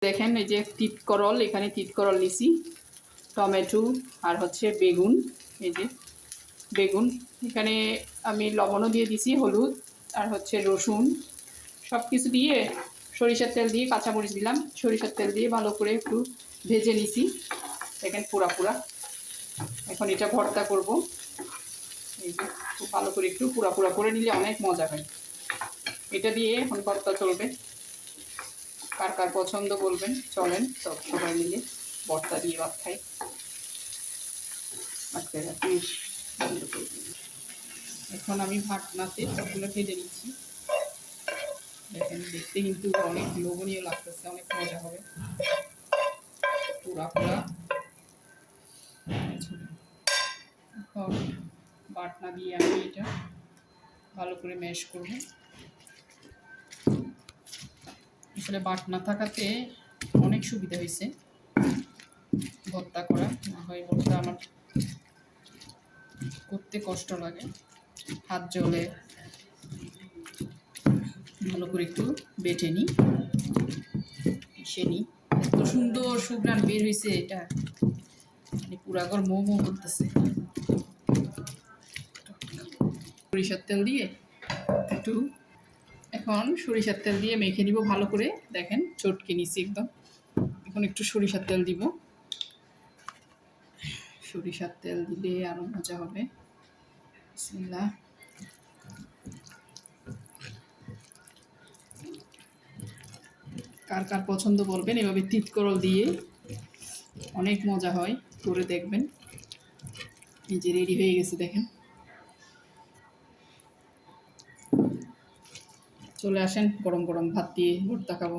দেখেন এই যে তিতকরল, এখানে তিতকরল নিছি, টমেটো আর হচ্ছে বেগুন। এই যে বেগুন, এখানে আমি লবণও দিয়ে দিছি, হলুদ আর হচ্ছে রসুন, সব কিছু দিয়ে সরিষার তেল দিয়ে, কাঁচামরিচ দিলাম, সরিষার তেল দিয়ে ভালো করে একটু ভেজে নিছি। দেখেন পুরা এখন এটা ভর্তা করব। এই যে খুব ভালো করে একটু পুরা করে নিলে অনেক মজা হয়। এটা দিয়ে এখন ভর্তা চলবে। কার কার পছন্দ বলবেন, চলেন সব সবাই মিলে ভর্তা দিয়ে ভাত খাই। এখন আমি ভাতনাতে সবগুলো ভেজে নিচ্ছি। দেখেন দেখতে কিন্তু অনেক লোভনীয় লাগতেছে, অনেক মজা হবে। পুরা এখন বাটনা দিয়ে আমি এটা ভালো করে ম্যাশ করব। আসলে বাটনা থাকাতে অনেক সুবিধা হয়েছে ভর্তা করা, না হয় ভর্তা আমার করতে কষ্ট লাগে, হাত জ্বলে। ভালো করে একটু বেটে নিই, মিশিয়ে নিই। এত সুন্দর সুঘ্রাণ বের হয়েছে, এটা মানে পুরা ঘর মোমো করতেছে। সরিষার তেল দিয়ে একটু, এখন সরিষার তেল দিয়ে মেখে নিব ভালো করে। দেখেন চটকে নিছি একদম। এখন একটু সরিষার তেল দিব, সরিষার তেল দিলে আরো মজা হবে। বিসমিল্লাহ। কার কার পছন্দ বলবেন, এভাবে তিতকরল দিয়ে অনেক মজা হয়, করে দেখবেন। এই যে রেডি হয়ে গেছে দেখেন। চলে আসেন, গরম গরম ভাত দিয়ে ভর্তা খাবো।